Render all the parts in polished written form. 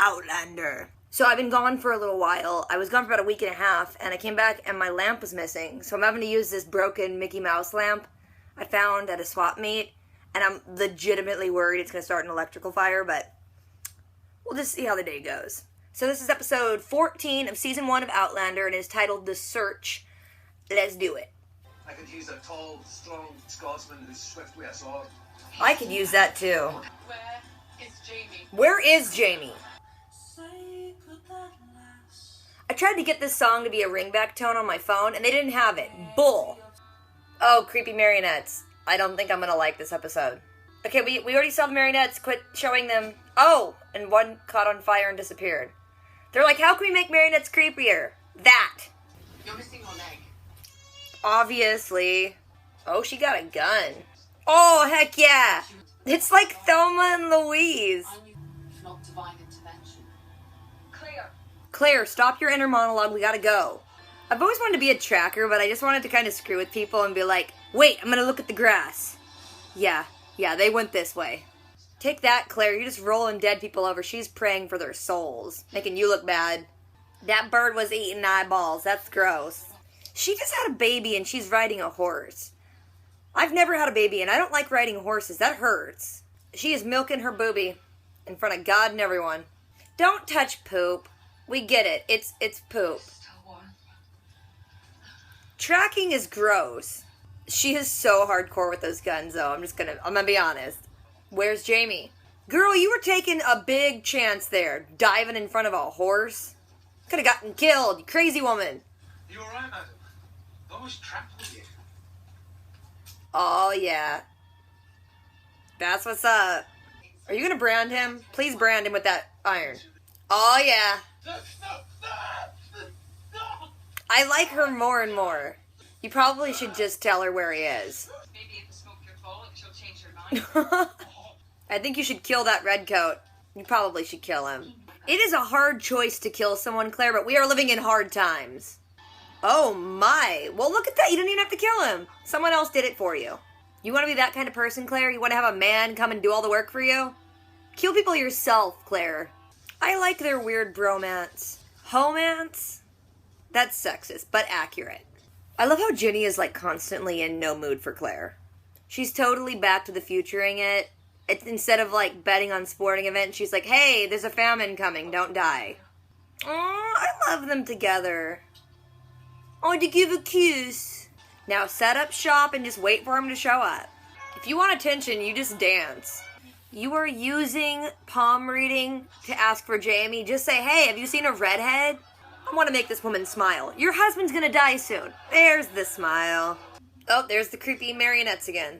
Outlander. So I've been gone for a little while. I was gone for about a week and a half, and I came back and my lamp was missing. So I'm having to use this broken Mickey Mouse lamp I found at a swap meet, and I'm legitimately worried it's going to start an electrical fire, but we'll just see how the day goes. So this is episode 14 of season 1 of Outlander, and it's titled The Search. Let's do it. I could use a tall, strong Scotsman who's swift with a sword. I could use that too. Where is Jamie? Where is Jamie? I tried to get this song to be a ringback tone on my phone, and they didn't have it. Bull. Oh, creepy marionettes. I don't think I'm gonna like this episode. Okay, we already saw the marionettes. Quit showing them. Oh, and one caught on fire and disappeared. They're like, how can we make marionettes creepier? That. You're missing your leg. Obviously. Oh, she got a gun. Oh, heck yeah. It's like Thelma and Louise. Not divine intervention. Claire, stop your inner monologue. We gotta go. I've always wanted to be a tracker, but I just wanted to kind of screw with people and be like, wait, I'm gonna look at the grass. Yeah, they went this way. Take that, Claire. You're just rolling dead people over. She's praying for their souls, making you look bad. That bird was eating eyeballs. That's gross. She just had a baby and she's riding a horse. I've never had a baby and I don't like riding horses. That hurts. She is milking her booby in front of God and everyone. Don't touch poop. We get it. It's poop. Tracking is gross. She is so hardcore with those guns, though. I'm gonna be honest. Where's Jamie? Girl, you were taking a big chance there, diving in front of a horse. Could have gotten killed, you crazy woman. You alright, madam? I was trapped with you. Oh, yeah. That's what's up. Are you gonna brand him? Please brand him with that iron. Oh, yeah. I like her more and more. You probably should just tell her where he is. Maybe if the smoke your fall, she'll change her mind. I think you should kill that redcoat. You probably should kill him. It is a hard choice to kill someone, Claire, but we are living in hard times. Oh my. Well, look at that. You don't even have to kill him. Someone else did it for you. You want to be that kind of person, Claire? You want to have a man come and do all the work for you? Kill people yourself, Claire. I like their weird bromance. Homance? That's sexist, but accurate. I love how Ginny is like constantly in no mood for Claire. She's totally Back to the Futuring it. Instead of like betting on sporting events, she's like, hey, there's a famine coming, don't die. Oh, I love them together. Oh, to give a kiss. Now set up shop and just wait for him to show up. If you want attention, you just dance. You are using palm reading to ask for Jamie. Just say, hey, have you seen a redhead? I want to make this woman smile. Your husband's gonna die soon. There's the smile. Oh, there's the creepy marionettes again.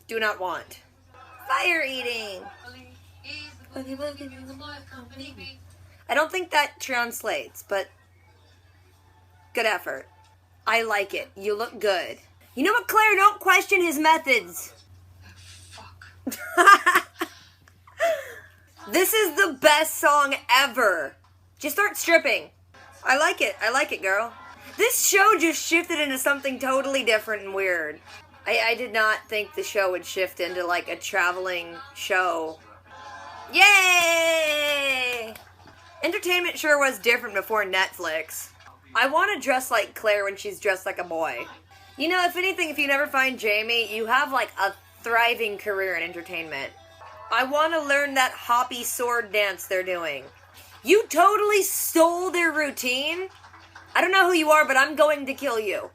Do not want. Fire eating. I don't think that translates, but good effort. I like it. You look good. You know what, Claire? Don't question his methods. This is the best song ever. Just start stripping. I like it, girl. This show just shifted into something totally different and weird. I did not think the show would shift into like a traveling show. Yay! Entertainment sure was different before Netflix. I want to dress like Claire when she's dressed like a boy. You know, if anything, if you never find Jamie, you have like a thriving career in entertainment. I want to learn that hoppy sword dance they're doing. You totally stole their routine. I don't know who you are, but I'm going to kill you.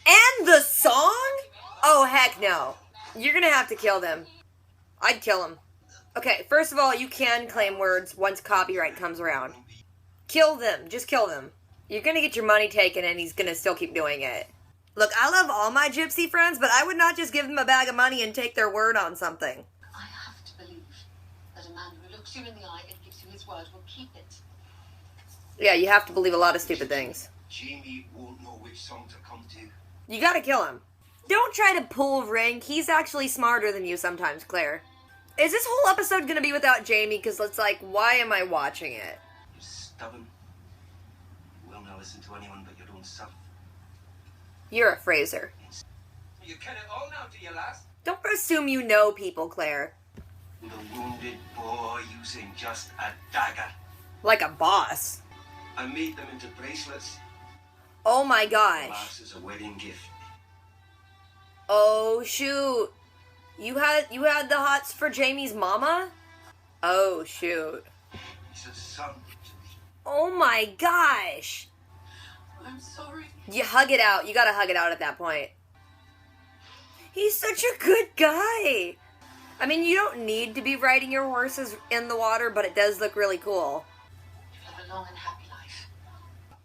And the song? Oh, heck no. You're gonna have to kill them. I'd kill them. Okay, first of all, you can claim words once copyright comes around. Kill them. Just kill them. You're gonna get your money taken and he's gonna still keep doing it. Look, I love all my gypsy friends, but I would not just give them a bag of money and take their word on something. I have to believe that a man who looks you in the eye and gives you his word will keep it. Yeah, you have to believe a lot of stupid things. Jamie won't know which song to come to. You gotta kill him. Don't try to pull rank. He's actually smarter than you sometimes, Claire. Is this whole episode gonna be without Jamie? Because it's like, why am I watching it? You're stubborn. You will not listen to anyone but your own self. You're a Fraser. You can it all now, do you, lass? Don't assume you know people, Claire. The wounded boy using just a dagger. Like a boss. I made them into bracelets. Oh my gosh. Last is a wedding gift. Oh shoot. You had the hots for Jamie's mama? Oh shoot. He's a son to me. Oh my gosh. I'm sorry. You hug it out. You gotta hug it out at that point. He's such a good guy. I mean, you don't need to be riding your horses in the water, but it does look really cool. Live a long and happy life.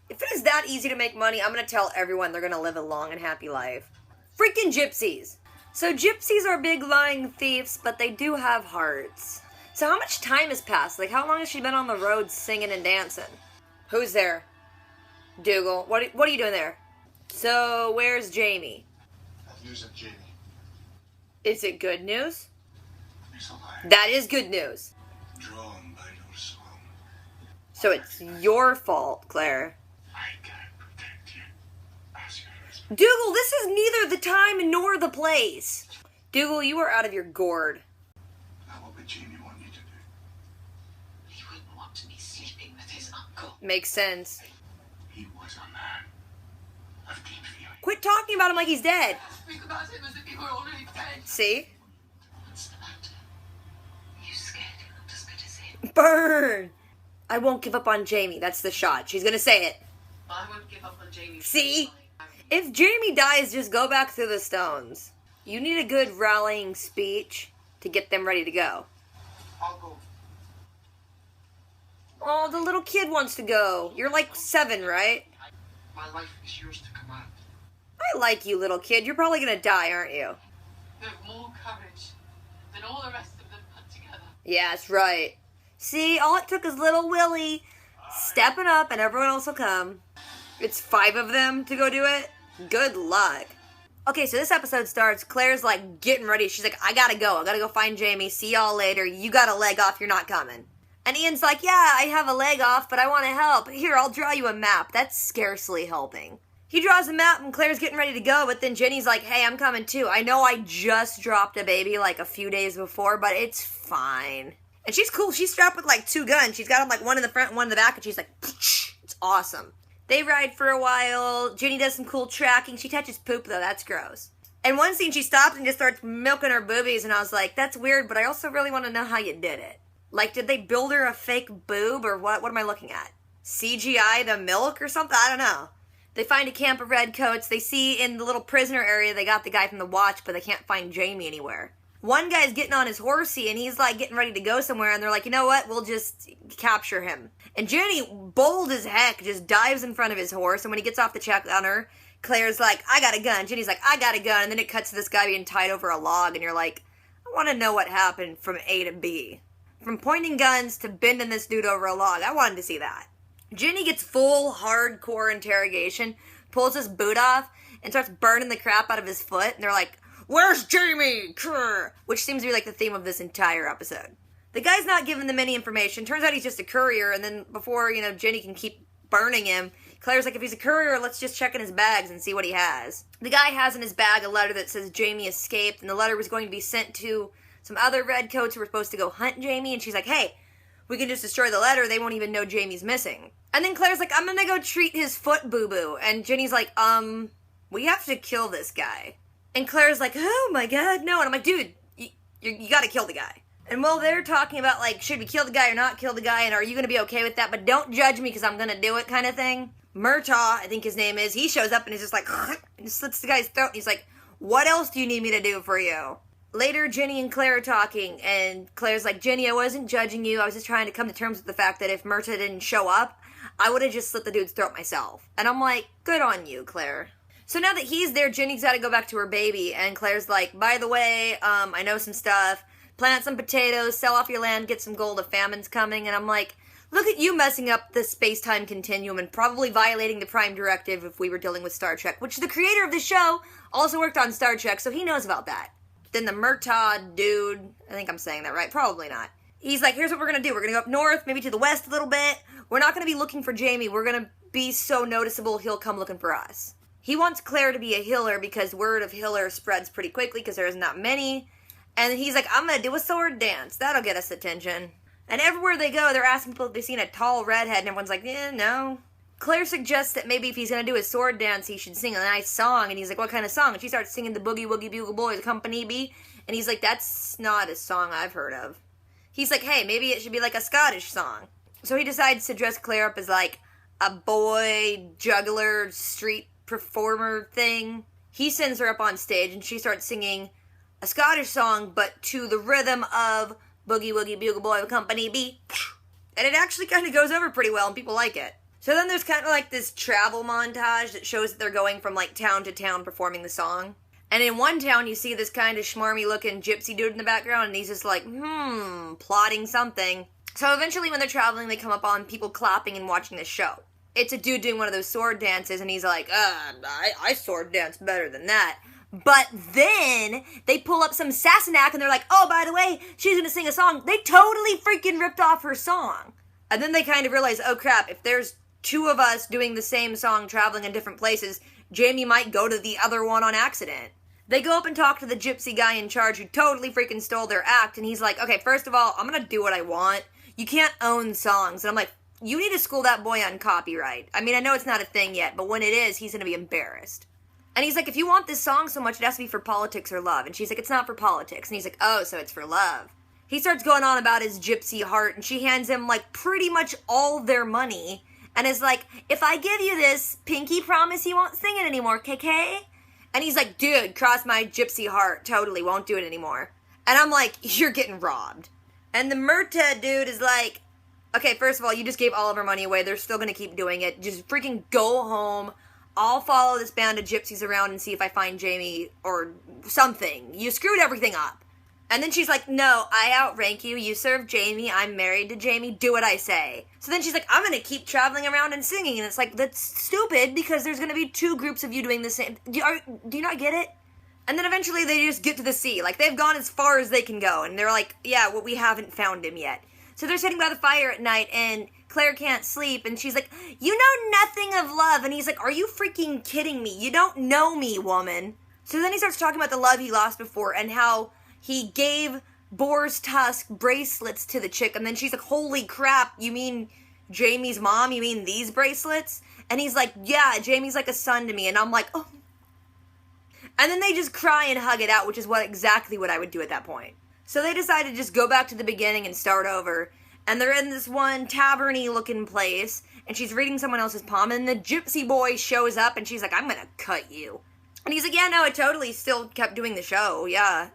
If it is that easy to make money, I'm gonna tell everyone they're gonna live a long and happy life. Freaking gypsies. So gypsies are big lying thieves, but they do have hearts. So how much time has passed? Like, how long has she been on the road singing and dancing? Who's there? Dougal. What are you doing there? So, where's Jamie? I've news of Jamie. Is it good news? There's a lie. That is good news. Drawn by no song. So it's your fault, Claire. I can't protect you as your husband. Dougal, this is neither the time nor the place. Dougal, you are out of your gourd. Now what would Jamie want you to do? He wouldn't want to be sleeping with his uncle. Makes sense. He was a man of deep feeling. Quit talking about him like he's dead. Speak about him as if he were already dead. See? What's the matter? You scared he looked as good as him? Burn! I won't give up on Jamie. That's the shot. She's gonna say it. I won't give up on Jamie. See? If Jamie dies, just go back through the stones. You need a good rallying speech to get them ready to go. I'll go. Oh, the little kid wants to go. You're like 7, right? My life is yours to command. I like you, little kid. You're probably gonna die, aren't you? You have more courage than all the rest of them put together. Yeah, that's right. See, all it took is little Willie stepping up and everyone else will come. It's 5 of them to go do it. Good luck. Okay, so this episode starts, Claire's like getting ready. She's like, I gotta go find Jamie. See y'all later. You got a leg off, you're not coming. And Ian's like, yeah, I have a leg off, but I want to help. Here, I'll draw you a map. That's scarcely helping. He draws a map and Claire's getting ready to go, but then Jenny's like, hey, I'm coming too. I know I just dropped a baby like a few days before, but it's fine. And she's cool. She's strapped with like 2 guns. She's got them like one in the front and one in the back, and she's like, it's awesome. They ride for a while. Jenny does some cool tracking. She touches poop though. That's gross. And one scene she stops and just starts milking her boobies, and I was like, that's weird, but I also really want to know how you did it. Like, did they build her a fake boob, or what? What am I looking at? CGI the milk or something? I don't know. They find a camp of redcoats. They see in the little prisoner area they got the guy from the watch, but they can't find Jamie anywhere. One guy's getting on his horsey, and he's like getting ready to go somewhere, and they're like, you know what? We'll just capture him. And Jenny, bold as heck, just dives in front of his horse, and when he gets off the check on her, Claire's like, I got a gun. Jenny's like, I got a gun. And then it cuts to this guy being tied over a log, and you're like, I want to know what happened from A to B. From pointing guns to bending this dude over a log. I wanted to see that. Jenny gets full hardcore interrogation, pulls his boot off, and starts burning the crap out of his foot. And they're like, where's Jamie? Krr. Which seems to be like the theme of this entire episode. The guy's not giving them any information. Turns out he's just a courier. And then before, Jenny can keep burning him, Claire's like, if he's a courier, let's just check in his bags and see what he has. The guy has in his bag a letter that says Jamie escaped. And the letter was going to be sent to some other redcoats who were supposed to go hunt Jamie. And she's like, hey, we can just destroy the letter. They won't even know Jamie's missing. And then Claire's like, I'm going to go treat his foot boo-boo. And Jenny's like, we have to kill this guy. And Claire's like, oh my god, no. And I'm like, dude, you got to kill the guy. And while they're talking about, like, should we kill the guy or not kill the guy? And are you going to be okay with that? But don't judge me because I'm going to do it kind of thing. Murtagh, I think his name is, he shows up and he's just like, and slits the guy's throat. And he's like, what else do you need me to do for you? Later, Jenny and Claire are talking, and Claire's like, Jenny, I wasn't judging you. I was just trying to come to terms with the fact that if Murtagh didn't show up, I would have just slit the dude's throat myself. And I'm like, good on you, Claire. So now that he's there, Jenny's got to go back to her baby, and Claire's like, by the way, I know some stuff. Plant some potatoes, sell off your land, get some gold, a famine's coming. And I'm like, look at you messing up the space-time continuum and probably violating the Prime Directive if we were dealing with Star Trek, which the creator of the show also worked on Star Trek, so he knows about that. Then the Murtagh dude, I think I'm saying that right, probably not. He's like, here's what we're going to do. We're going to go up north, maybe to the west a little bit. We're not going to be looking for Jamie. We're going to be so noticeable he'll come looking for us. He wants Claire to be a healer because word of healer spreads pretty quickly because there isn't that many. And he's like, I'm gonna do a sword dance. That'll get us attention. And everywhere they go, they're asking people if they've seen a tall redhead, and everyone's like, no. Claire suggests that maybe if he's gonna do a sword dance, he should sing a nice song. And he's like, what kind of song? And she starts singing the Boogie Woogie Bugle Boys Company B. And he's like, that's not a song I've heard of. He's like, hey, maybe it should be like a Scottish song. So he decides to dress Claire up as like a boy juggler street performer thing. He sends her up on stage and she starts singing a Scottish song, but to the rhythm of Boogie Woogie Bugle Boy Company B. And it actually kind of goes over pretty well and people like it. So then there's kind of like this travel montage that shows that they're going from like town to town performing the song. And in one town you see this kind of schmarmy looking gypsy dude in the background and he's just like, plotting something. So eventually when they're traveling they come up on people clapping and watching the show. It's a dude doing one of those sword dances and he's like, I sword dance better than that. But then they pull up some Sassenach and they're like, oh, by the way, she's gonna sing a song. They totally freaking ripped off her song. And then they kind of realize, oh crap, if there's two of us doing the same song traveling in different places, Jamie might go to the other one on accident. They go up and talk to the gypsy guy in charge who totally freaking stole their act. And he's like, okay, first of all, I'm gonna do what I want. You can't own songs. And I'm like, you need to school that boy on copyright. I mean, I know it's not a thing yet, but when it is, he's gonna be embarrassed. And he's like, if you want this song so much, it has to be for politics or love. And she's like, it's not for politics. And he's like, oh, so it's for love. He starts going on about his gypsy heart, and she hands him, like, pretty much all their money. And is like, if I give you this, pinky promise you won't sing it anymore, KK? And he's like, dude, cross my gypsy heart. Totally, won't do it anymore. And I'm like, you're getting robbed. And the Murtagh dude is like, okay, first of all, you just gave all of our money away. They're still going to keep doing it. Just freaking go home. I'll follow this band of gypsies around and see if I find Jamie or something. You screwed everything up. And then she's like, no, I outrank you. You serve Jamie. I'm married to Jamie. Do what I say. So then she's like, I'm going to keep traveling around and singing. And it's like, that's stupid because there's going to be two groups of you doing the same. Do you not get it? And then eventually they just get to the sea. Like, they've gone as far as they can go. And they're like, yeah, well, we haven't found him yet. So they're sitting by the fire at night and Claire can't sleep, and she's like, you know nothing of love. And he's like, are you freaking kidding me? You don't know me, woman. So then he starts talking about the love he lost before and how he gave boar's tusk bracelets to the chick. And then she's like, holy crap, you mean Jamie's mom? You mean these bracelets? And he's like, yeah, Jamie's like a son to me. And I'm like, oh. And then they just cry and hug it out, which is exactly what I would do at that point. So they decide to just go back to the beginning and start over. And they're in this one tavern-y looking place, and she's reading someone else's palm, and the gypsy boy shows up, and she's like, I'm gonna cut you. And he's like, yeah, no, I totally still kept doing the show, yeah.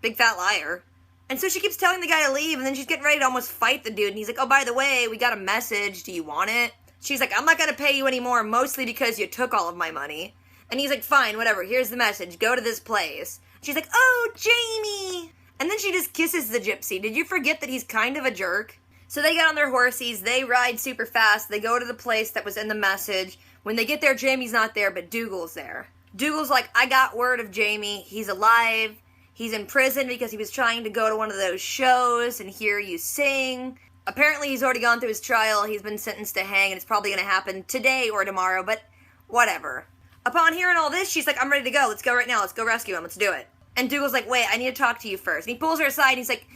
Big fat liar. And so she keeps telling the guy to leave, and then she's getting ready to almost fight the dude, and he's like, oh, by the way, we got a message, do you want it? She's like, I'm not gonna pay you anymore, mostly because you took all of my money. And he's like, fine, whatever, here's the message, go to this place. She's like, oh, Jamie! And then she just kisses the gypsy. Did you forget that he's kind of a jerk? So they get on their horsies, they ride super fast, they go to the place that was in the message. When they get there, Jamie's not there, but Dougal's there. Dougal's like, I got word of Jamie, he's alive, he's in prison because he was trying to go to one of those shows and hear you sing. Apparently he's already gone through his trial, he's been sentenced to hang, and it's probably going to happen today or tomorrow, but whatever. Upon hearing all this, she's like, I'm ready to go, let's go right now, let's go rescue him, let's do it. And Dougal's like, wait, I need to talk to you first. And he pulls her aside and he's like,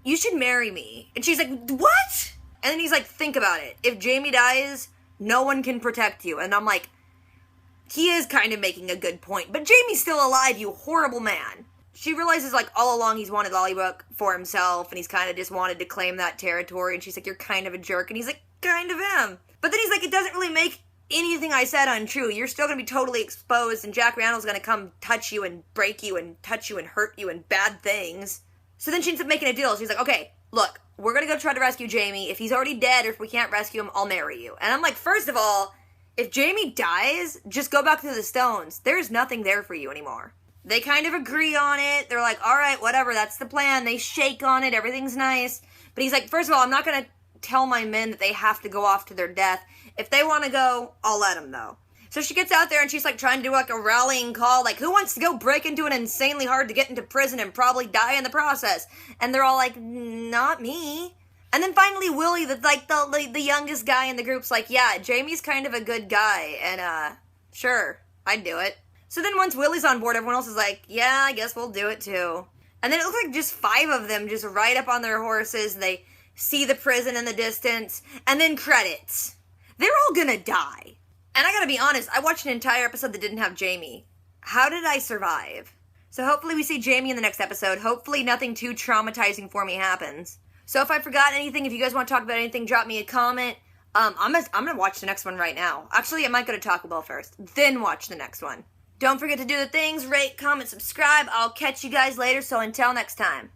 you should marry me. And she's like, what? And then he's like, think about it. If Jamie dies, no one can protect you. And I'm like, he is kind of making a good point. But Jamie's still alive, you horrible man. She realizes, like, all along he's wanted Lollybrook for himself, and he's kind of just wanted to claim that territory. And she's like, you're kind of a jerk. And he's like, kind of am. But then he's like, it doesn't really make anything I said untrue. You're still going to be totally exposed, and Jack Randall's going to come touch you and break you and touch you and hurt you and bad things. So then she ends up making a deal. She's like, okay, look, we're going to go try to rescue Jamie. If he's already dead or if we can't rescue him, I'll marry you. And I'm like, first of all, if Jamie dies, just go back to the Stones. There's nothing there for you anymore. They kind of agree on it. They're like, all right, whatever, that's the plan. They shake on it. Everything's nice. But he's like, first of all, I'm not going to tell my men that they have to go off to their death. If they want to go, I'll let them, though. So she gets out there and she's like trying to do like a rallying call, like, who wants to go break into an insanely hard to get into prison and probably die in the process? And they're all like, not me. And then finally Willie, the youngest guy in the group's like, yeah, Jamie's kind of a good guy, and sure, I'd do it. So then once Willie's on board, everyone else is like, yeah, I guess we'll do it too. And then it looks like just 5 of them just ride up on their horses. And they see the prison in the distance. And then credits. They're all gonna die. And I gotta be honest, I watched an entire episode that didn't have Jamie. How did I survive? So hopefully we see Jamie in the next episode. Hopefully nothing too traumatizing for me happens. So if I forgot anything, if you guys want to talk about anything, drop me a comment. I'm gonna watch the next one right now. Actually, I might go to Taco Bell first, then watch the next one. Don't forget to do the things, rate, comment, subscribe. I'll catch you guys later, so until next time.